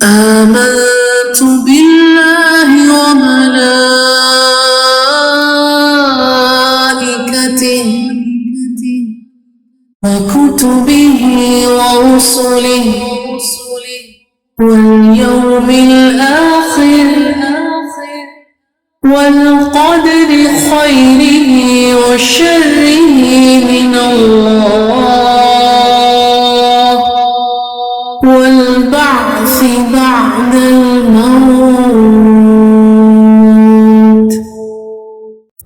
آمنت بالله وملائكته وكتبه ورسله واليوم الآخر والقدر خيره وشره من الله والبعث بعد الموت.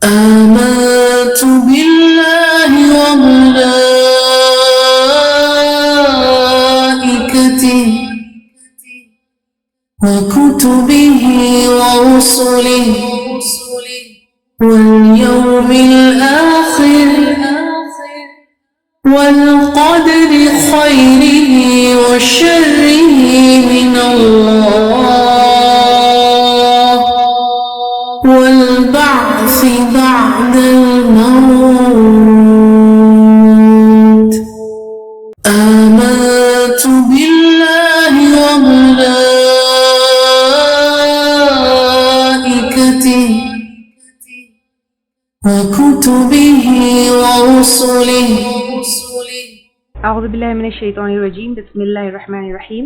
آمنت بالله وملائكته وكتبه ورسله واليوم الآخر والقدر خيره وشره من الله والبعث بعد الموت. آمنت بالله وملائكته وكتبه ورسله. أعوذ بالله من الشيطان الرجيم. بسم الله الرحمن الرحيم.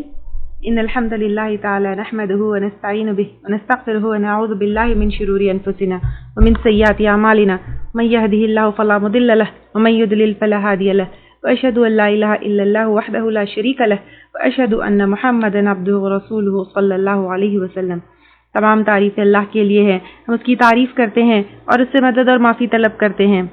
إن الحمد لله تعالى نحمده ونستعين به ونستغفره ونعوذ بالله من شرور أنفسنا ومن سيئات أعمالنا. من يهده الله فلا مضل له ومن يضلل فلا هادي له. وأشهد أن لا إله إلا الله وحده لا شريك له وأشهد أن محمدا عبده ورسوله صلی اللہ علیہ وسلم. تمام تعریف اللہ کے لیے ہے. ہم اس کی تعریف کرتے ہیں اور اس سے مدد اور معافی طلب کرتے ہیں.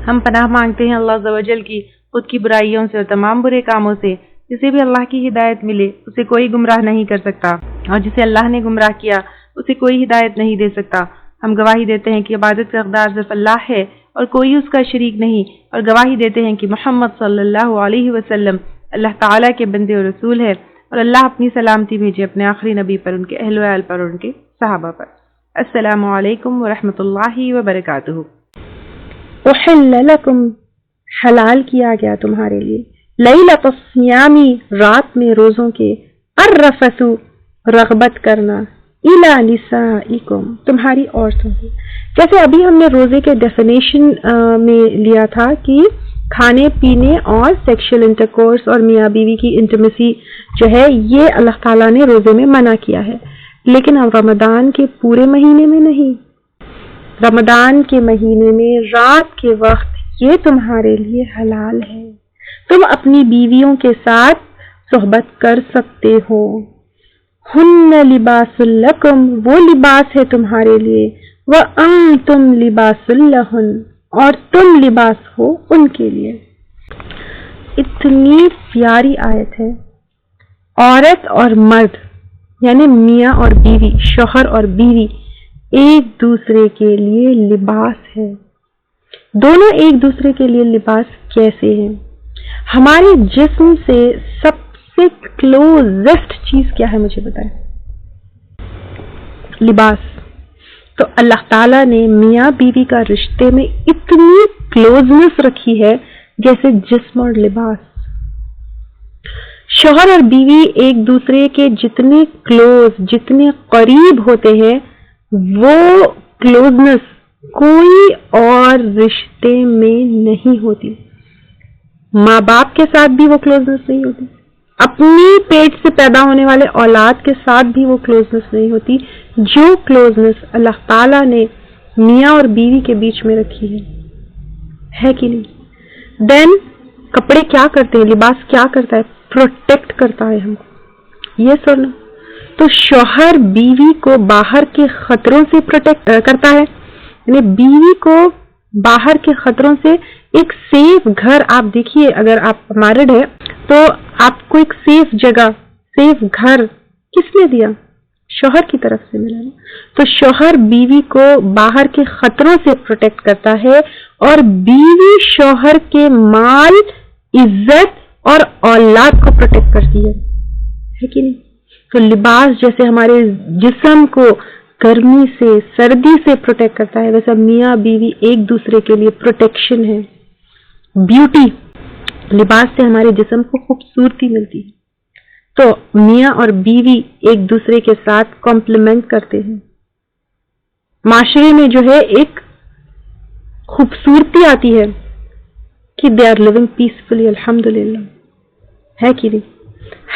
ہم پناہ مانگتے ہیں اللہ عز و جل کی خود کی برائیوں سے اور تمام برے کاموں سے. جسے بھی اللہ کی ہدایت ملے اسے کوئی گمراہ نہیں کر سکتا، اور جسے اللہ نے گمراہ کیا اسے کوئی ہدایت نہیں دے سکتا. ہم گواہی دیتے ہیں کہ عبادت کا حقدار صرف اللہ ہے اور کوئی اس کا شریک نہیں، اور گواہی دیتے ہیں کہ محمد صلی اللہ علیہ وسلم اللہ تعالیٰ کے بندے اور رسول ہے، اور اللہ اپنی سلامتی بھیجے اپنے آخری نبی پر، ان کے اہل و عیال پر، اور ان کے صحابہ پر. السلام علیکم ورحمۃ اللہ وبرکاتہ. احل لکم، حلال کیا گیا تمہارے لیے، لیلۃ الصیامی، رات میں روزوں کے، الرفث، رغبت کرنا، الی نسائکم، تمہاری عورتوں سے. جیسے ابھی ہم نے روزے کے ڈیفینیشن میں لیا تھا کہ کھانے پینے اور سیکشل انٹرکورس اور میاں بیوی کی انٹیمیسی جو ہے یہ اللہ تعالیٰ نے روزے میں منع کیا ہے، لیکن اب رمضان کے پورے مہینے میں نہیں. رمضان کے مہینے میں رات کے وقت یہ تمہارے لیے حلال ہے. تم اپنی بیویوں کے ساتھ صحبت کر سکتے ہو. ہن لباس لکم، وہ لباس ہے تمہارے لیے، وانتم لباس لہن، اور تم لباس ہو ان کے لیے. اتنی پیاری آیت ہے. عورت اور مرد یعنی میاں اور بیوی، شوہر اور بیوی ایک دوسرے کے لیے لباس ہے. دونوں ایک دوسرے کے لیے لباس کیسے ہیں؟ ہمارے جسم سے سب سے کلوزسٹ چیز کیا ہے مجھے بتائیں؟ لباس. تو اللہ تعالیٰ نے میاں بیوی کا رشتے میں اتنی کلوزنس رکھی ہے جیسے جسم اور لباس. شوہر اور بیوی ایک دوسرے کے جتنے کلوز، جتنے قریب ہوتے ہیں، وہ کلوزنس کوئی اور رشتے میں نہیں ہوتی. ماں باپ کے ساتھ بھی وہ کلوزنس نہیں ہوتی، اپنی پیٹ سے پیدا ہونے والے اولاد کے ساتھ بھی وہ کلوزنس نہیں ہوتی جو کلوزنس اللہ تعالیٰ نے میاں اور بیوی کے بیچ میں رکھی ہے کہ نہیں؟ دین کپڑے کیا کرتے ہیں، لباس کیا کرتا ہے؟ پروٹیکٹ کرتا ہے ہم کو. یہ سنو، تو شوہر بیوی کو باہر کے خطروں سے پروٹیکٹ کرتا ہے، یعنی بیوی کو باہر کے خطروں سے ایک سیف گھر. آپ دیکھیے اگر آپ میرڈ ہے تو آپ کو ایک سیف جگہ، سیف گھر کس نے دیا؟ شوہر کی طرف سے ملا. تو شوہر بیوی کو باہر کے خطروں سے پروٹیکٹ کرتا ہے، اور بیوی شوہر کے مال، عزت اور اولاد کو پروٹیکٹ کرتی ہے کہ نہیں؟ تو لباس جیسے ہمارے جسم کو گرمی سے، سردی سے پروٹیکٹ کرتا ہے، ویسا میاں بیوی ایک دوسرے کے لیے پروٹیکشن ہے. بیوٹی، لباس سے ہمارے جسم کو خوبصورتی ملتی ہے. تو میاں اور بیوی ایک دوسرے کے ساتھ کمپلیمنٹ کرتے ہیں. معاشرے میں جو ہے ایک خوبصورتی آتی ہے کہ دے آر لیونگ پیسفلی, الحمدللہ, ہے کہ نہیں.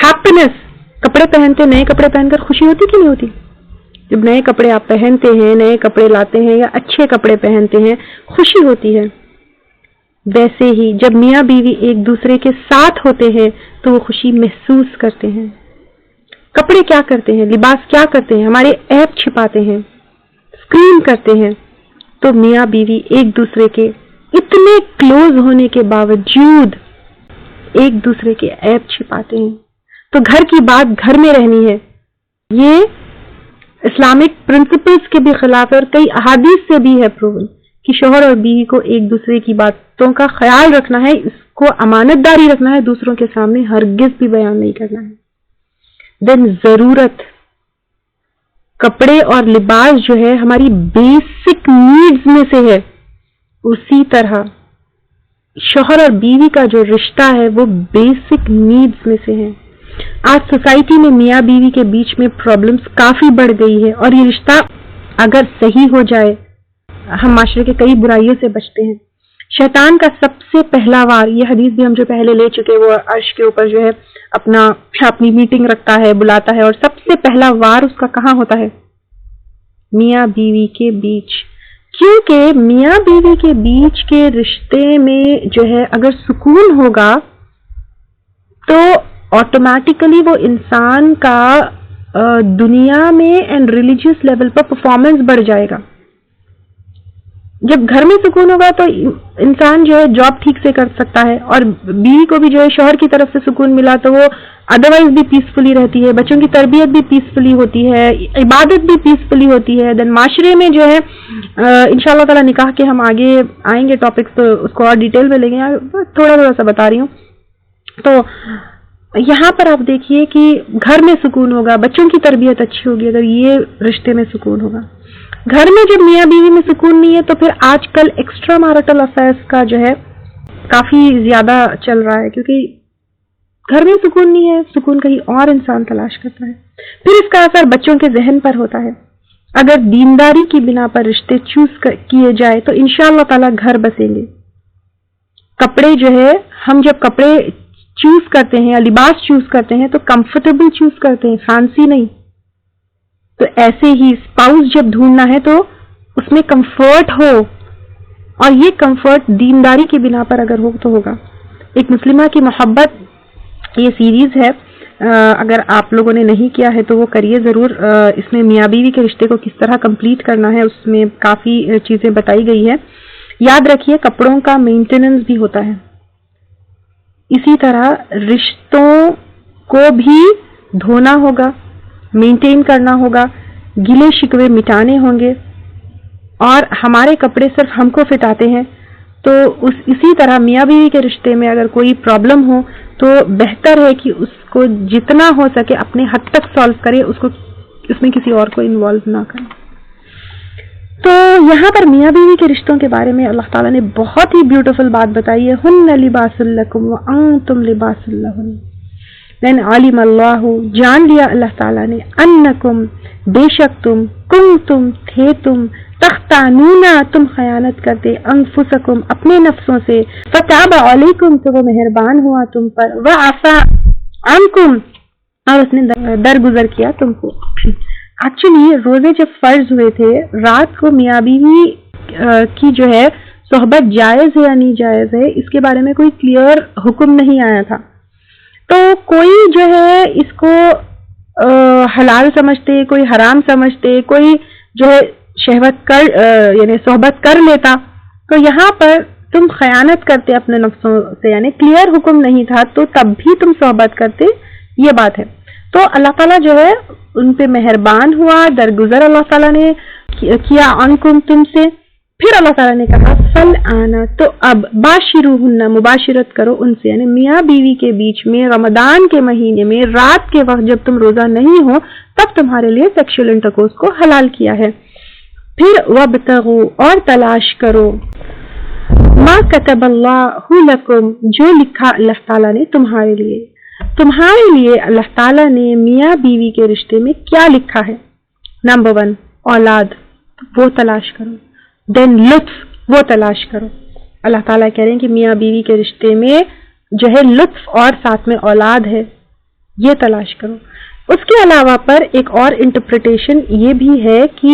ہیپینس, کپڑے پہنتے, نئے کپڑے پہن کر خوشی ہوتی کہ نہیں ہوتی؟ جب نئے کپڑے آپ پہنتے ہیں, نئے کپڑے لاتے ہیں یا اچھے کپڑے پہنتے ہیں, خوشی ہوتی ہے. ویسے ہی جب میاں بیوی ایک دوسرے کے ساتھ ہوتے ہیں تو وہ خوشی محسوس کرتے ہیں. کپڑے کیا کرتے ہیں, لباس کیا کرتے ہیں, ہمارے عیب چھپاتے ہیں, اسکرین کرتے ہیں. تو میاں بیوی ایک دوسرے کے اتنے کلوز ہونے کے باوجود ایک دوسرے کے عیب چھپاتے ہیں. تو گھر کی بات گھر میں رہنی ہے. یہ اسلامک پرنسپلز کے بھی خلاف ہے اور کئی احادیث سے بھی ہے پروون کہ شوہر اور بیوی کو ایک دوسرے کی باتوں کا خیال رکھنا ہے, اس کو امانت داری رکھنا ہے, دوسروں کے سامنے ہرگز بھی بیان نہیں کرنا ہے. دین ضرورت, کپڑے اور لباس جو ہے ہماری بیسک نیڈز میں سے ہے, اسی طرح شوہر اور بیوی کا جو رشتہ ہے وہ بیسک نیڈز میں سے ہے. آج سوسائٹی میں میاں بیوی کے بیچ میں پرابلمز کافی بڑھ گئی ہے اور یہ رشتہ اگر صحیح ہو جائے ہم معاشرے کے کئی برائیوں سے بچتے ہیں. شیطان کا سب سے پہلا وار, یہ حدیث بھی ہم جو پہلے لے چکے, وہ عرش کے اوپر جو ہے اپنی میٹنگ رکھتا ہے, بلاتا ہے, اور سب سے پہلا وار اس کا کہاں ہوتا ہے؟ میاں بیوی کے بیچ. کیونکہ میاں بیوی کے بیچ کے رشتے میں جو ہے اگر سکون ہوگا تو آٹومیٹیکلی وہ انسان کا دنیا میں and religious level per performance بڑھ جائے گا. جب گھر میں سکون ہوگا تو انسان جو ہے جاب ٹھیک سے کر سکتا ہے, اور بیوی کو بھی جو ہے شوہر کی طرف سے سکون ملا تو وہ ادروائز بھی پیسفلی رہتی ہے, بچوں کی تربیت بھی پیسفلی ہوتی ہے, عبادت بھی پیسفلی ہوتی ہے. دین معاشرے میں جو ہے انشاءاللہ تعالی نکاح کے ہم آگے آئیں گے ٹاپکس تو اس کو اور ڈیٹیل میں لیں گے, تھوڑا تھوڑا سا بتا رہی ہوں. تو یہاں پر آپ دیکھیے کہ گھر میں سکون ہوگا, بچوں کی تربیت اچھی ہوگی اگر یہ رشتے میں سکون ہوگا. گھر میں جب میاں بیوی میں سکون نہیں ہے تو پھر آج کل ایکسٹرا میرٹل افیئرس کا جو ہے کافی زیادہ چل رہا ہے, کیونکہ گھر میں سکون نہیں ہے, سکون کہیں اور انسان تلاش کرتا ہے. پھر اس کا اثر بچوں کے ذہن پر ہوتا ہے. اگر دینداری کی بنا پر رشتے چوز کیے جائے تو انشاءاللہ تعالی گھر بسیں گے. کپڑے جو ہے ہم جب کپڑے چوز کرتے ہیں یا لباس چوز کرتے ہیں تو کمفرٹیبل چوز کرتے ہیں, فانسی نہیں. تو ایسے ہی اسپاؤس جب ڈھونڈنا ہے تو اس میں کمفرٹ ہو, اور یہ کمفرٹ دینداری کی بنا پر اگر ہو تو ہوگا. ایک مسلمہ کی محبت یہ سیریز ہے, اگر آپ لوگوں نے نہیں کیا ہے تو وہ کریے ضرور. اس میں میاں بیوی کے رشتے کو کس طرح کمپلیٹ کرنا ہے اس میں کافی چیزیں بتائی گئی ہے. یاد رکھیے کپڑوں کا مینٹیننس بھی ہوتا ہے, اسی طرح رشتوں کو بھی دھونا ہوگا, مینٹین کرنا ہوگا, گلے شکوے مٹانے ہوں گے. اور ہمارے کپڑے صرف ہم کو فٹ آتے ہیں, تو اسی طرح میاں بیوی کے رشتے میں اگر کوئی پرابلم ہو تو بہتر ہے کہ اس کو جتنا ہو سکے اپنے حد تک سالو کرے, اس میں کسی اور کو انوالو نہ کرے. تو یہاں پر میاں بیوی کے رشتوں کے بارے میں اللہ تعالیٰ نے بہت ہی بیوٹیفل بات بتائی ہے, ہن لباس لکم وانتم لباس لہن. دین علم اللہ, جان لیا اللہ تعالیٰ نے, انکم, بے شک تم, کنتم, تھے تم, تختانون, تم خیانت کرتے, انفسکم, اپنے نفسوں سے, فتاب علیکم, تو وہ مہربان ہوا تم پر, وعفا عنکم, اور اس نے درگزر کیا تم کو. ایکچولی روزے جب فرض ہوئے تھے, رات کو میاں بیوی کی جو ہے صحبت جائز ہے یا نہیں جائز ہے اس کے بارے میں کوئی کلیئر حکم نہیں آیا تھا. تو کوئی جو ہے اس کو حلال سمجھتے, کوئی حرام سمجھتے, کوئی جو ہے شہوت یعنی صحبت کر لیتا. تو یہاں پر تم خیانت کرتے اپنے نفسوں سے, یعنی کلیئر حکم نہیں تھا تو تب بھی تم صحبت کرتے, یہ بات ہے. تو اللہ تعالیٰ جو ہے ان پہ مہربان ہوا, درگزر اللہ تعالیٰ نے کیا عنکم, تم سے. پھر اللہ تعالیٰ نے کہا فل آنا, تو اب باشروہن, مباشرت کرو ان سے, یعنی میاں بیوی کے بیچ میں رمضان کے مہینے میں رات کے وقت جب تم روزہ نہیں ہو تب تمہارے لیے سیکشل انٹرکورس کو حلال کیا ہے. پھر وابتغوا, اور تلاش کرو, ما کتب اللہ لکم, جو لکھا اللہ تعالیٰ نے تمہارے لیے, تمہارے لیے اللہ تعالیٰ نے میاں بیوی کے رشتے میں کیا لکھا ہے؟ نمبر 1 اولاد، وہ تلاش کرو. دین لطف، وہ تلاش کرو. اللہ تعالیٰ کہہ رہے ہیں کہ میاں بیوی کے رشتے میں جو ہے لطف اور ساتھ میں اولاد ہے، یہ تلاش کرو. اس کے علاوہ پر ایک اور انٹرپریٹیشن یہ بھی ہے کہ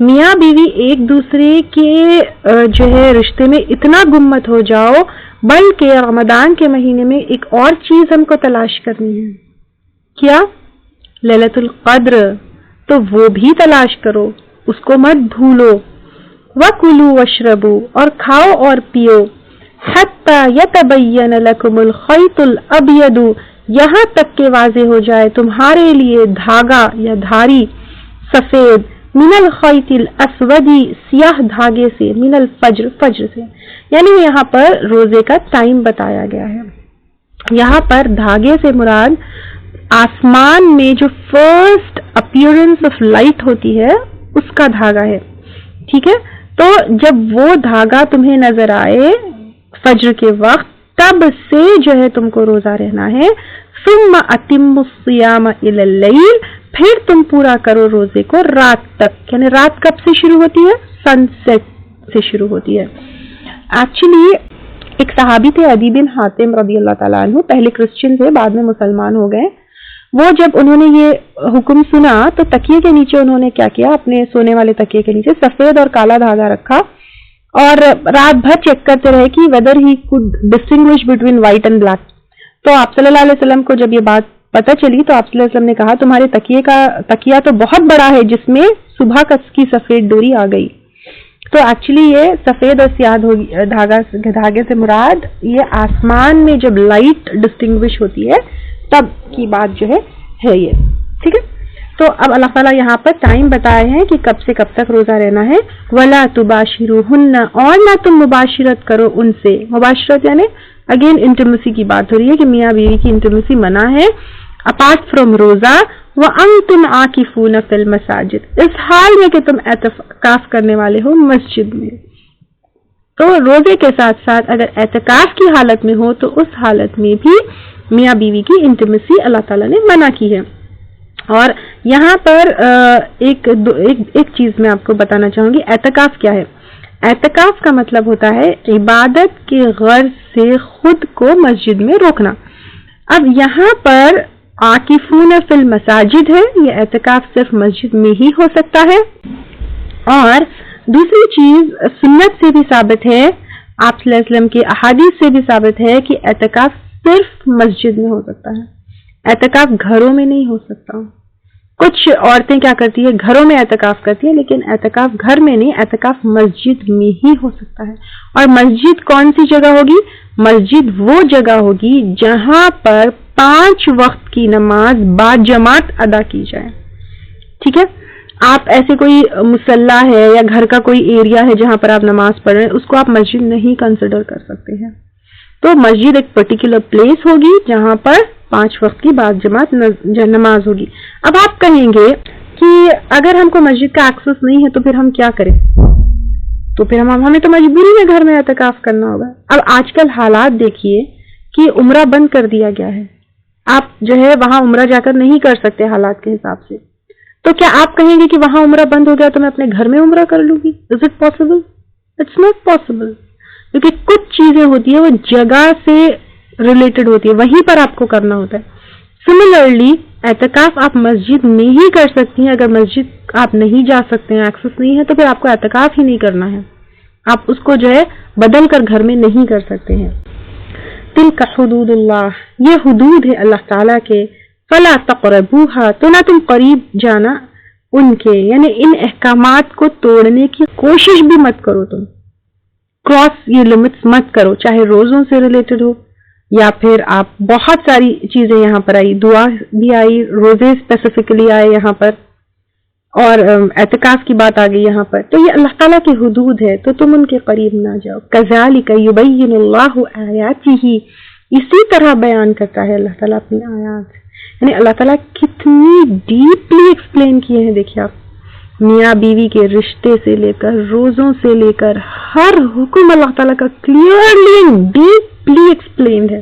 میاں بیوی ایک دوسرے کے جو ہے رشتے میں اتنا گم مت ہو جاؤ، بلکہ رمضان کے مہینے میں ایک اور چیز ہم کو تلاش کرنی ہے. کیا؟ لیلۃ القدر. تو وہ بھی تلاش کرو، اس کو مت بھولو. وَكُلُوا وَاشْرَبُوا، اور کھاؤ اور پیو. حَتَّى يَتَبَيَّنَ لَكُمُ الْخَيْطُ الْأَبْيَضُ، یہاں تک کہ واضح ہو جائے تمہارے لیے دھاگا یا دھاری سفید، من الخیط الاسود، سیاہ دھاگے سے، من الفجر، فجر سے. یعنی یہاں پر روزے کا ٹائم بتایا گیا ہے. یہاں پر دھاگے سے مراد آسمان میں جو فرسٹ اپیئرنس آف لائٹ ہوتی ہے اس کا دھاگا ہے. ٹھیک ہے، تو جب وہ دھاگا تمہیں نظر آئے فجر کے وقت، تب سے جو ہے تم کو روزہ رہنا ہے. ثم اتم الصیام الی اللیل، پھر تم پورا کرو روزے کو رات تک. یعنی رات کب سے شروع ہوتی ہے؟ سن سیٹ سے شروع ہوتی ہے. ایکچولی ایک صحابی تھے عدی بن حاتم رضی اللہ تعالیٰ عنہ، پہلے کرسچن تھے بعد میں مسلمان ہو گئے. وہ جب انہوں نے یہ حکم سنا تو تکیے کے نیچے انہوں نے کیا کیا، اپنے سونے والے تکیے کے نیچے سفید اور کالا دھاگا رکھا اور رات بھر چیک کرتے رہے کہ whether he could distinguish between white and black. تو آپ صلی اللہ علیہ وسلم کو جب یہ بات پتہ چلی تو آپ صلی اللہ علیہ وسلم نے کہا تمہارے تکیہ تو بہت بڑا ہے جس میں صبح کی سفید ڈوری آ گئی. تو ایکچولی یہ سفید اور سیاہ دھاگے سے مراد یہ آسمان میں جب لائٹ ڈسٹنگوش ہوتی ہے تب کی بات جو ہے یہ. ٹھیک ہے، تو اب اللہ تعالیٰ یہاں پر ٹائم بتائے ہیں کہ کب سے کب تک روزہ رہنا ہے. وَلَا تُبَاشِرُوهُنَّ، اور نہ تم مباشرت کرو ان سے. مباشرت یعنی اگین انٹیمیسی کی بات ہو رہی ہے کہ میاں بیوی کی انٹیمیسی منع ہے اپارٹ فرام روزہ. وَأَنْتُمْ عَاكِفُونَ فِي الْمَسَاجِدِ، اس حال میں کہ تم اعتکاف کرنے والے ہو مسجد میں. تو روزے کے ساتھ ساتھ اگر اعتکاف کی حالت میں ہو تو اس حالت میں بھی میاں بیوی کی انٹیمیسی اللہ تعالیٰ نے منع کی ہے. اور یہاں پر ایک چیز میں آپ کو بتانا چاہوں گی. اعتکاف کیا ہے؟ اعتکاف کا مطلب ہوتا ہے عبادت کے غرض سے خود کو مسجد میں روکنا. اب یہاں پر عاکفون فی المساجد ہے، یہ اعتکاف صرف مسجد میں ہی ہو سکتا ہے. اور دوسری چیز سنت سے بھی ثابت ہے، آپ صلی اللہ علیہ وسلم کی احادیث سے بھی ثابت ہے کہ اعتکاف صرف مسجد میں ہو سکتا ہے، اعتکاف گھروں میں نہیں ہو سکتا. کچھ عورتیں کیا کرتی ہے، گھروں میں اعتکاف کرتی ہیں، لیکن اعتکاف گھر میں نہیں، اعتکاف مسجد میں ہی ہو سکتا ہے. اور مسجد کون سی جگہ ہوگی؟ مسجد وہ جگہ ہوگی جہاں پر 5 وقت کی نماز با جماعت ادا کی جائے. ٹھیک ہے، آپ ایسے کوئی مصلی ہے یا گھر کا کوئی ایریا ہے جہاں پر آپ نماز پڑھ رہے ہیں، اس کو آپ مسجد نہیں کنسیڈر کر سکتے ہیں. تو مسجد ایک پرٹیکولر پلیس ہوگی جہاں پر 5 وقت کی بعد جماعت نماز ہوگی. اب آپ کہیں گے کہ اگر ہم کو مسجد کا ایکسس نہیں ہے تو پھر ہم کیا کریں؟ تو پھر ہمیں تو مجبوری میں گھر میں اعتکاف کرنا ہوگا. اب آج کل حالات دیکھیے کہ عمرہ بند کر دیا گیا ہے، آپ جو ہے وہاں عمرہ جا کر نہیں کر سکتے حالات کے حساب سے. تو کیا آپ کہیں گے کہ وہاں عمرہ بند ہو گیا تو میں اپنے گھر میں عمرہ کر لوں گی؟ Is it possible? It's not possible. کیونکہ کچھ چیزیں ہوتی ہیں وہ جگہ سے ریلیٹڈ ہوتی ہے، وہیں پر آپ کو کرنا ہوتا ہے. سملرلی اعتکاف آپ مسجد میں ہی کر سکتی ہیں. اگر مسجد آپ نہیں جا سکتے ہیں، ایکسس نہیں ہے، تو پھر آپ کو اعتکاف ہی نہیں کرنا ہے. آپ اس کو جو ہے بدل کر گھر میں نہیں کر سکتے ہیں. تلک حدود اللہ، یہ حدود ہے اللہ تعالیٰ کے. فلا تقربوها، تو نہ تم قریب جانا ان کے، یعنی ان احکامات کو توڑنے کی کوشش بھی مت کرو. تم کراس یہ لمٹس مت کرو، چاہے روزوں سے ریلیٹڈ ہو یا پھر آپ بہت ساری چیزیں یہاں پر آئی، دعا بھی آئی، روزے اسپیسیفکلی آئے یہاں پر، اور اعتکاف کی بات آ گئی یہاں پر. تو یہ اللہ تعالیٰ کی حدود ہے، تو تم ان کے قریب نہ جاؤ. کذالک یبین اللہ آیاتہ، اسی طرح بیان کرتا ہے اللہ تعالیٰ اپنی آیات. یعنی اللہ تعالیٰ کتنی ڈیپلی ایکسپلین کیے ہیں. دیکھیے آپ، میاں بیوی کے رشتے سے لے کر روزوں سے لے کر ہر حکم اللہ تعالیٰ کا کلیئرلی ڈیپلی ایکسپلینڈ ہے.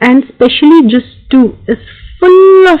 and especially juz 2 is full of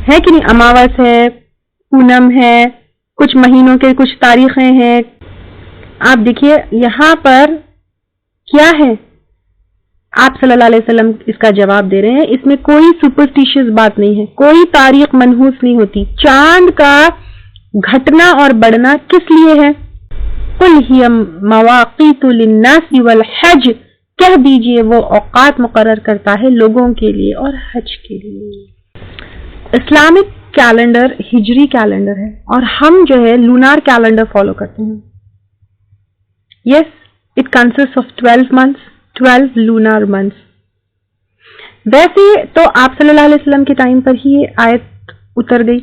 ہے کہ نہیں؟ اماوس ہے، پونم ہے، کچھ مہینوں کے کچھ تاریخیں ہیں. آپ دیکھیے یہاں پر کیا ہے، آپ صلی اللہ علیہ وسلم اس کا جواب دے رہے ہیں. اس میں کوئی سپرسٹیشیس بات نہیں ہے، کوئی تاریخ منحوس نہیں ہوتی. چاند کا گھٹنا اور بڑھنا کس لیے ہے؟ قل ہی مواقیت للناس والحج، کہہ دیجئے وہ اوقات مقرر کرتا ہے لوگوں کے لیے اور حج کے لیے. اسلامک کیلنڈر ہجری کیلنڈر ہے اور ہم جو ہے لونار کیلنڈر فالو کرتے ہیں. یس، it consist of 12 months, 12 lunar months. ویسے تو آپ صلی اللہ علیہ وسلم کے ٹائم پر ہی آیت اتر گئی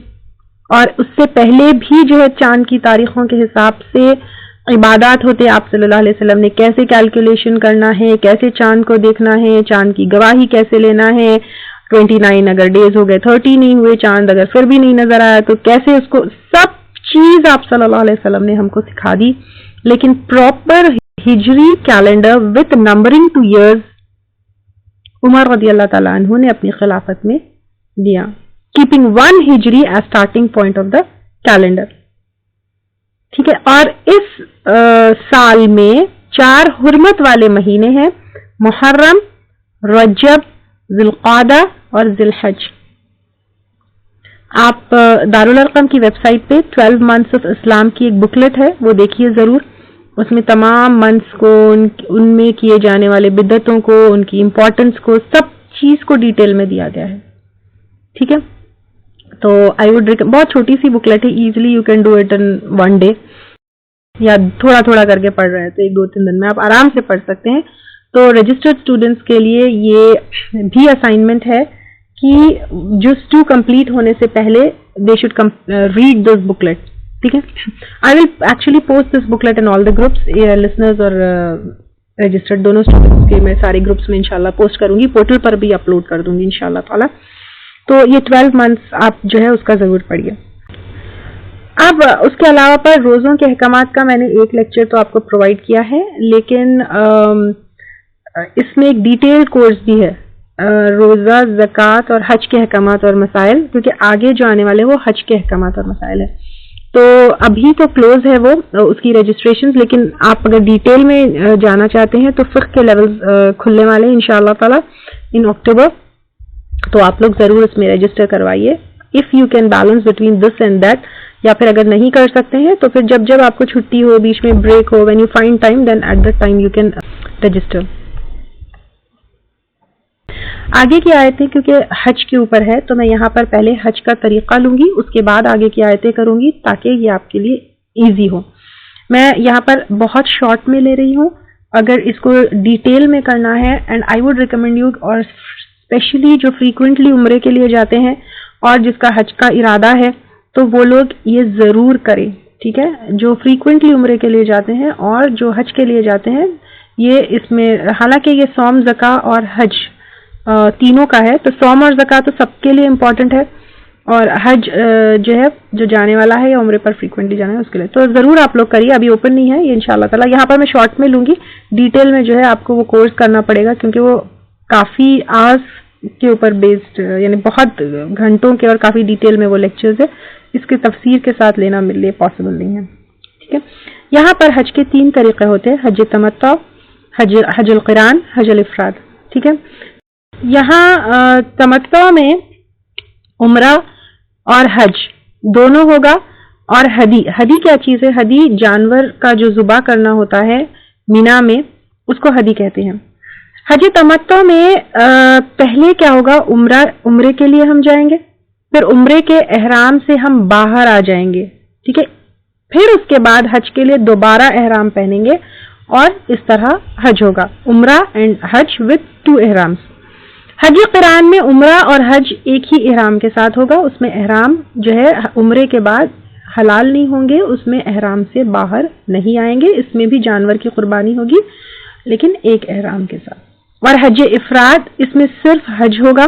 اور اس سے پہلے بھی جو ہے چاند کی تاریخوں کے حساب سے عبادات ہوتے. آپ صلی اللہ علیہ وسلم نے کیسے کیلکولیشن کرنا ہے، کیسے چاند کو دیکھنا ہے، چاند کی گواہی کیسے لینا ہے. 29 اگر ڈیز ہو گئے 30 نہیں ہوئے، چاند اگر پھر بھی نہیں نظر آیا تو کیسے اس کو، سب چیز آپ صلی اللہ علیہ وسلم نے ہم کو سکھا دی. لیکن پراپر ہجری calendar with numbering to years Umar رضی اللہ تعالیٰ عنہ نے اپنی خلافت میں دیا، کیپنگ 1 ہجری as starting point of the calendar. ٹھیک ہے. اور اس سال میں 4 حرمت والے مہینے ہیں، محرم، رجب، ذی القعدہ اور ذی الحج. آپ دارالارقم کی ویب سائٹ پہ 12 months of اسلام کی ایک بکلٹ ہے، وہ دیکھیے ضرور. اس میں تمام منتھس کو، ان میں کیے جانے والے بدعتوں کو، ان کی امپورٹنس کو، سب چیز کو ڈیٹیل میں دیا گیا ہے. ٹھیک ہے. تو آئی وڈ بہت چھوٹی سی بکلیٹ ہے، easily you can do it in 1 day، یا تھوڑا تھوڑا کر کے پڑھ رہے ہیں تو 1-2-3 دن میں آپ آرام سے پڑھ سکتے ہیں. تو رجسٹرڈ اسٹوڈنٹس کے لیے یہ بھی اسائنمنٹ ہے کہ جس ٹو کمپلیٹ ہونے سے پہلے they should read this booklet. ٹھیک ہے. I will actually post this booklet in all the groups, listeners اور رجسٹرڈ دونوں اسٹوڈنٹس کے میں سارے گروپس میں انشاءاللہ پوسٹ کروں گی، پورٹل پر بھی اپلوڈ کر دوں گی انشاءاللہ تعالیٰ. تو یہ 12 months آپ جو ہے اس کا ضرور پڑھیے. اب اس کے علاوہ پر روزوں کے احکامات کا میں نے ایک لیکچر تو آپ کو پرووائڈ کیا ہے، لیکن اس میں ایک ڈیٹیل کورس بھی ہے، روزہ، زکوٰۃ اور حج کے احکامات اور مسائل، کیونکہ آگے جو آنے والے وہ حج کے احکامات اور مسائل ہیں. تو ابھی تو کلوز ہے وہ اس کی رجسٹریشن، لیکن آپ اگر ڈیٹیل میں جانا چاہتے ہیں تو فقہ کے لیولز کھلنے والے ہیں انشاءاللہ تعالیٰ ان اکتوبر. تو آپ لوگ ضرور اس میں رجسٹر کروائیے. If you can balance between this and that, یا پھر اگر نہیں کر سکتے ہیں تو پھر جب آپ کو چھٹی ہو، بیچ میں بریک ہو، when you find time then at that time you can register. آگے کی آیتیں کیونکہ حج کے اوپر ہے تو میں یہاں پر پہلے حج کا طریقہ لوں گی، اس کے بعد آگے کی آیتیں کروں گی تاکہ یہ آپ کے لیے ایزی ہو. میں یہاں پر بہت شارٹ میں لے رہی ہوں، اگر اس کو ڈیٹیل میں کرنا ہے and I would recommend you, اور اسپیشلی جو فریکوینٹلی عمرے کے لیے جاتے ہیں اور جس کا حج کا ارادہ ہے تو وہ لوگ یہ ضرور کریں. ٹھیک ہے. جو فریکوینٹلی عمرے کے لیے جاتے ہیں اور جو حج کے لیے جاتے ہیں، یہ اس میں حالانکہ یہ صوم، زکوٰۃ اور حج تینوں کا ہے، تو صوم اور زکوٰۃ تو سب کے لیے امپورٹنٹ ہے، اور حج جو ہے جو جانے والا ہے یا عمرے پر فریکوینٹلی جانا ہے اس کے لیے تو ضرور آپ لوگ کریے. ابھی اوپن نہیں ہے یہ انشاءاللہ تعالیٰ. یہاں پر میں شارٹ میں لوں گی، ڈیٹیل میں جو ہے آپ کو وہ کورس کرنا پڑے گا، کیونکہ وہ کافی آورس کے اوپر بیسڈ، یعنی بہت گھنٹوں کے اور کافی ڈیٹیل میں وہ لیکچرز ہے. اس کے تفسیر کے ساتھ لینا میرے لیے پاسبل نہیں ہے. ٹھیک ہے. یہاں پر حج کے 3 طریقے ہوتے ہیں، حج تمتع، حج القران، حج الافراد. ٹھیک ہے. یہاں تمتع میں عمرہ اور حج دونوں ہوگا، اور ہدی کیا چیز ہے؟ ہدی جانور کا جو ذبح کرنا ہوتا ہے مینا میں، اس کو ہدی کہتے ہیں. حج تمتع میں پہلے کیا ہوگا؟ عمرے کے لیے ہم جائیں گے، پھر عمرے کے احرام سے ہم باہر آ جائیں گے. ٹھیک ہے. پھر اس کے بعد حج کے لیے دوبارہ احرام پہنیں گے، اور اس طرح حج ہوگا، عمرہ اینڈ حج وتھ 2 احرامز. حج قران میں عمرہ اور حج ایک ہی احرام کے ساتھ ہوگا. اس میں احرام جو ہے عمرے کے بعد حلال نہیں ہوں گے، اس میں احرام سے باہر نہیں آئیں گے. اس میں بھی جانور کی قربانی ہوگی لیکن ایک احرام کے ساتھ. اور حج افراد، اس میں صرف حج ہوگا،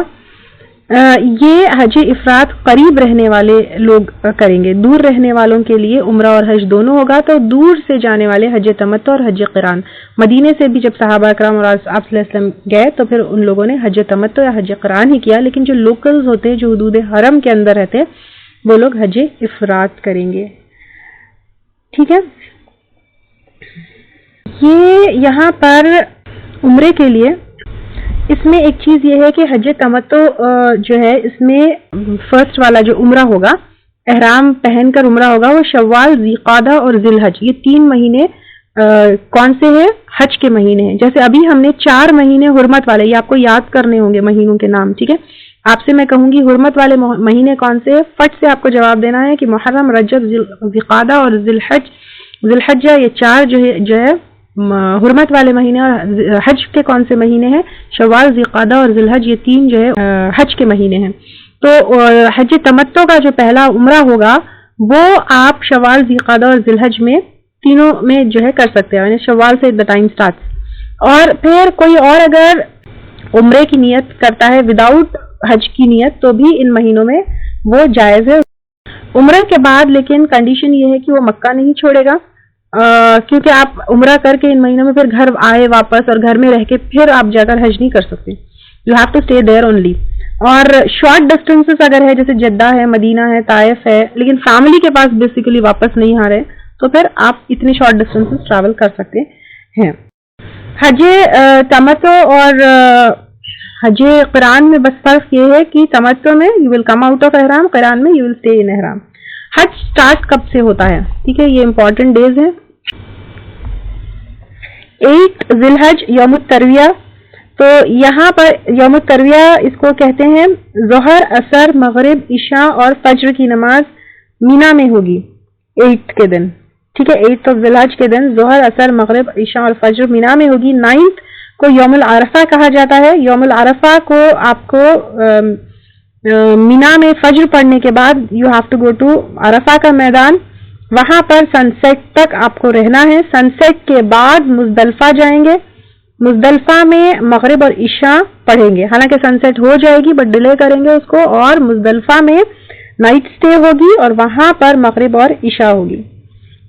یہ حج افراد قریب رہنے والے لوگ کریں گے. دور رہنے والوں کے لیے عمرہ اور حج دونوں ہوگا. تو دور سے جانے والے حج تمتع اور حج قران. مدینے سے بھی جب صحابہ اکرام اور آپ صلی اللہ علیہ وسلم گئے تو پھر ان لوگوں نے حج تمتع یا حج قران ہی کیا, لیکن جو لوکلز ہوتے جو حدود حرم کے اندر رہتے وہ لوگ حج افراد کریں گے. ٹھیک ہے, یہ یہاں پر عمرے کے لیے اس میں ایک چیز یہ ہے کہ حج تمتع جو ہے اس میں فرسٹ والا جو عمرہ ہوگا, احرام پہن کر عمرہ ہوگا, وہ شوال, ذی قعدہ اور ذی الحج, یہ 3 مہینے کون سے ہیں؟ حج کے مہینے ہیں. جیسے ابھی ہم نے 4 مہینے حرمت والے, یہ آپ کو یاد کرنے ہوں گے مہینوں کے نام. ٹھیک ہے, آپ سے میں کہوں گی حرمت والے مہینے کون سے, فٹ سے آپ کو جواب دینا ہے کہ محرم, رجب, ذی قعدہ اور ذی الحجہ, یہ 4 جو ہے حرمت والے مہینے. اور حج کے کون سے مہینے ہیں؟ شوال, ذی قعدہ اور ذی الحج, یہ 3 جو ہے حج کے مہینے ہیں. تو حج تمتع کا جو پہلا عمرہ ہوگا وہ آپ شوال, ذی قعدہ اور ذی الحج میں تینوں میں جو ہے کر سکتے ہیں, یعنی شوال سے دا ٹائم سٹارٹس. اور پھر کوئی اور اگر عمرے کی نیت کرتا ہے وداؤٹ حج کی نیت تو بھی ان مہینوں میں وہ جائز ہے. عمرے کے بعد لیکن کنڈیشن یہ ہے کہ وہ مکہ نہیں چھوڑے گا, کیونکہ آپ عمرہ کر کے ان مہینوں میں پھر گھر آئے واپس اور گھر میں رہ کے پھر آپ جا کر حج نہیں کر سکتے. You have to stay there only. اور شارٹ ڈسٹینسز اگر ہے جیسے جدہ ہے, مدینہ ہے, طائف ہے, لیکن فیملی کے پاس بیسیکلی واپس نہیں آ رہے تو پھر آپ اتنے شارٹ ڈسٹینسز ٹریول کر سکتے ہیں. حج تمتع اور حج قران میں بس فرق یہ ہے کہ تمتع میں you will come out of احرام, قران میں یو ول اسٹے ان احرام. حج سٹارٹ کب سے ہوتا ہے؟ ٹھیک ہے, یہ امپورٹنٹ ڈیز ہیں. 8 ذی الحج یوم الترویہ. تو یہاں پر یوم الترویہ اس کو کہتے ہیں. ظہر, عصر, مغرب, عشاء اور فجر کی نماز مینا میں ہوگی 8 کے دن. ٹھیک ہے, 8 ذی الحج کے دن ظہر, عصر, مغرب, عشاء اور فجر مینا میں ہوگی. 9 کو یوم العرفہ کہا جاتا ہے. یوم العرفہ کو آپ کو مینا میں فجر پڑھنے کے بعد you have to go to Arafah کا میدان, وہاں پر سن سیٹ تک آپ کو رہنا ہے. سن سیٹ کے بعد مزدلفہ جائیں گے. مزدلفہ میں مغرب اور عشاء پڑھیں گے, حالانکہ سن سیٹ ہو جائے گی بٹ ڈیلے کریں گے اس کو, اور مزدلفہ میں نائٹ سٹے ہوگی اور وہاں پر مغرب اور عشاء ہوگی.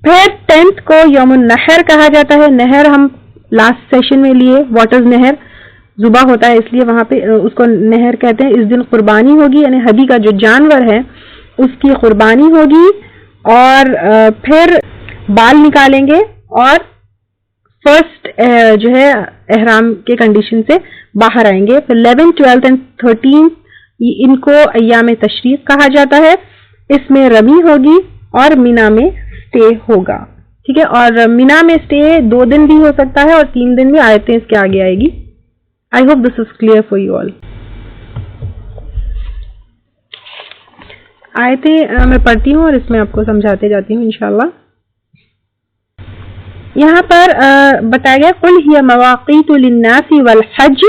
پھر 10 کو یوم النحر کہا جاتا ہے. نہر ہم لاسٹ سیشن میں لیے, واٹرز نہر, ذبح ہوتا ہے اس لیے وہاں پہ اس کو نہر کہتے ہیں. اس دن قربانی ہوگی, یعنی ہدی کا جو جانور ہے اس کی قربانی ہوگی. اور پھر بال نکالیں گے اور فرسٹ جو ہے احرام کے کنڈیشن سے باہر آئیں گے. پھر 11, 12 and 13 ان کو ایام تشریق کہا جاتا ہے. اس میں رمی ہوگی اور مینا میں سٹے ہوگا. ٹھیک ہے, اور مینا میں سٹے 2 دن بھی ہو سکتا ہے اور 3 دن بھی. آیتیں اس کے آگے آئے گی. I hope this is clear for you all. آیتیں میں پڑھتی ہوں اور اس میں آپ کو سمجھاتے جاتی ہوں انشاءاللہ. یہاں پر بتایا گیا قل ہی مواقیت للناس والحج,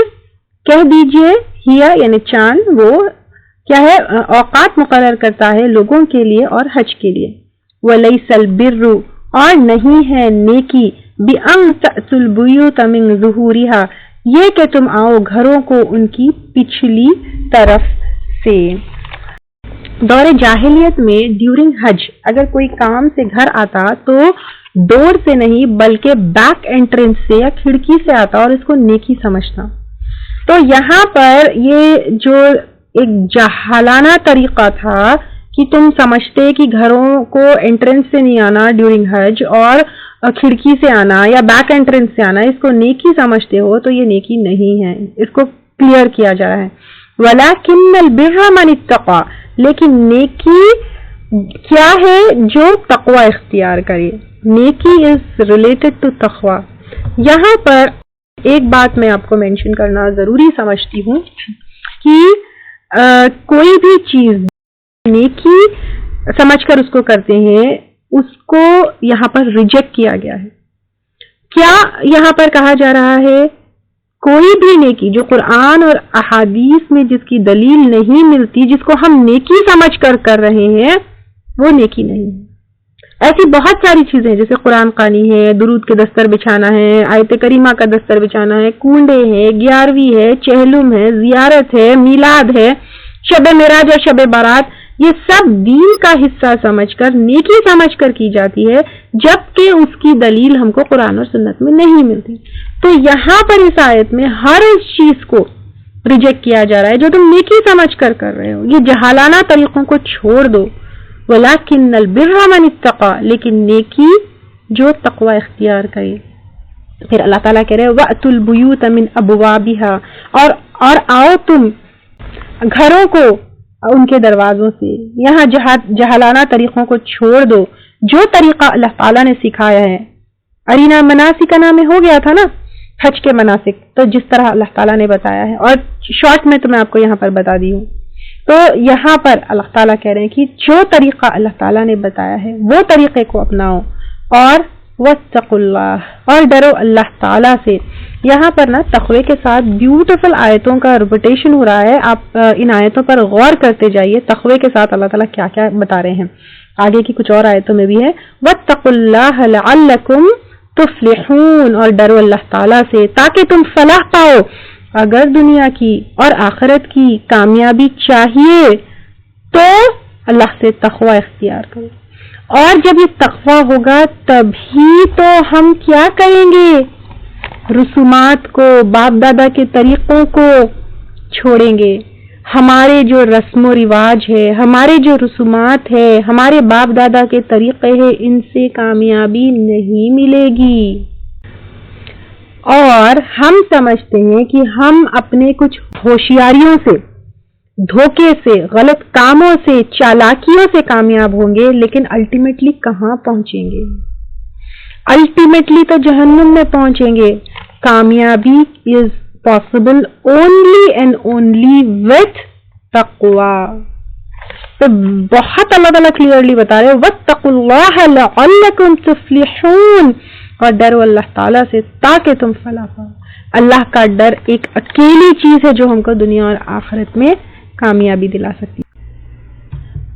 کہہ دیجئے ہیا یعنی چاند وہ کیا ہے, اوقات مقرر کرتا ہے لوگوں کے لیے اور حج کے لیے. ولیس البر, اور نہیں ہے نیکی, بأن تأتوا البیوت من ظہورها, یہ کہ تم آؤ گھروں کو ان کی پچھلی طرف سے. دور جاہلیت میں ڈیورنگ حج اگر کوئی کام سے گھر آتا تو ڈور سے نہیں بلکہ بیک انٹرنس سے یا کھڑکی سے آتا اور اس کو نیکی سمجھتا. تو یہاں پر یہ جو ایک جاہلانہ طریقہ تھا کہ تم سمجھتے کہ گھروں کو انٹرنس سے نہیں آنا ڈیورنگ حج اور کھڑکی سے آنا یا بیک انٹرنس سے آنا اس کو نیکی سمجھتے ہو, تو یہ نیکی نہیں ہے. اس کو کلیئر کیا جا رہا ہے. وَلَكِنَّ الْبِرَّ مَنِ اتَّقَى, لیکن نیکی کیا ہے جو تقوی اختیار کرے. نیکی از ریلیٹڈ ٹو تقوی. یہاں پر ایک بات میں آپ کو مینشن کرنا ضروری سمجھتی ہوں کہ کوئی بھی چیز نیکی سمجھ کر اس کو کرتے ہیں, اس کو یہاں پر ریجیکٹ کیا گیا ہے. کیا یہاں پر کہا جا رہا ہے کوئی بھی نیکی جو قرآن اور احادیث میں جس کی دلیل نہیں ملتی, جس کو ہم نیکی سمجھ کر رہے ہیں, وہ نیکی نہیں ہے. ایسی بہت ساری چیزیں جیسے قرآن خوانی ہے, درود کے دستر بچھانا ہے, آیت کریمہ کا دستر بچھانا ہے, کنڈے ہیں, 11ویں ہے, چہلم ہے, زیارت ہے, میلاد ہے, شب معراج اور شب بارات یہ سب دین کا حصہ سمجھ کر، نیکی سمجھ کر کی جاتی ہے، جبکہ اس کی دلیل ہم کو قرآن اور سنت میں نہیں ملتی۔ تو یہاں پر اس آیت میں ہر اس چیز کو ریجیکٹ کیا جا رہا ہے جو تم نیکی سمجھ کر رہے ہو۔ یہ جہالانہ طریقوں کو چھوڑ دو، وَلَكِنَّ الْبِرَّ مَنِ اتَّقَى، لیکن نیکی جو تقوی اختیار کرے۔ پھر اللہ تعالیٰ کہہ رہے وَأْتُوا الْبُيُوتَ مِنْ أَبْوَابِهَا، اور آؤ تم گھروں کو ان کے دروازوں سے۔ یہاں جہالانہ طریقوں کو چھوڑ دو، جو طریقہ اللہ تعالیٰ نے سکھایا ہے۔ ارینا مناسکنا میں ہو گیا تھا نا حج کے مناسک، تو جس طرح اللہ تعالیٰ نے بتایا ہے، اور شارٹ میں تو میں آپ کو یہاں پر بتا دی ہوں۔ تو یہاں پر اللہ تعالیٰ کہہ رہے ہیں کہ جو طریقہ اللہ تعالیٰ نے بتایا ہے وہ طریقے کو اپناؤ، اور واتقوا اللہ، اور ڈرو اللہ تعالیٰ سے۔ یہاں پر نا تقوی کے ساتھ بیوٹیفل آیتوں کا ریپیٹیشن ہو رہا ہے، آپ ان آیتوں پر غور کرتے جائیے، تقوی کے ساتھ اللہ تعالیٰ کیا کیا بتا رہے ہیں۔ آگے کی کچھ اور آیتوں میں بھی ہے واتقوا اللہ لعلکم تفلحون، اور ڈرو اللہ تعالیٰ سے تاکہ تم فلاح پاؤ۔ اگر دنیا کی اور آخرت کی کامیابی چاہیے تو اللہ سے تقوی اختیار کرو، اور جب یہ تقوی ہوگا تبھی تو ہم کیا کریں گے، رسومات کو، باپ دادا کے طریقوں کو چھوڑیں گے۔ ہمارے جو رسم و رواج ہے، ہمارے جو رسومات ہے، ہمارے باپ دادا کے طریقے ہیں، ان سے کامیابی نہیں ملے گی۔ اور ہم سمجھتے ہیں کہ ہم اپنے کچھ ہوشیاریوں سے، دھوکے سے، غلط کاموں سے، چالاکیوں سے کامیاب ہوں گے، لیکن الٹیمیٹلی کہاں پہنچیں گے؟ الٹیمیٹلی تو جہنم میں پہنچیں گے۔ کامیابی is possible only and only with تقوی۔ تو بہت اللہ تعالیٰ کلیئرلی بتا رہے واتقوا اللہ لعلکم تفلحون، اور ڈرو اللہ تعالیٰ سے تاکہ تم فلاح پاؤ۔ اللہ کا ڈر ایک اکیلی چیز ہے جو ہم کو دنیا اور آخرت میں کامیابی دلا سکتی ہے۔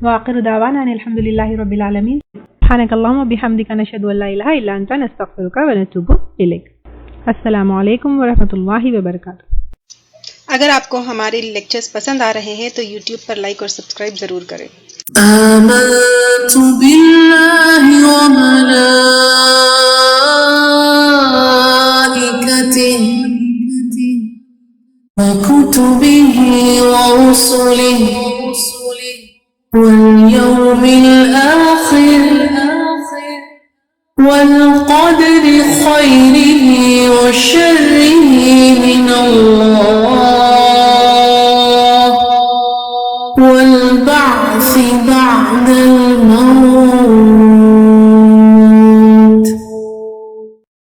وآخر دعوانا ان الحمد للہ رب العالمین، سبحانک اللہم وبحمدک، نشہد ان لا الہ الا انت، نستغفرک ونتوب الیک۔ السلام علیکم ورحمۃ اللہ وبرکاتہ۔ اگر آپ کو ہمارے لیکچرز پسند آ رہے ہیں تو یوٹیوب پر لائک اور سبسکرائب ضرور کریں۔ آمنت باللہ وملائکتہ وکتبہ ورسلہ واليوم الآخر والقدر خيره وشره من الله والبعث بعد الموت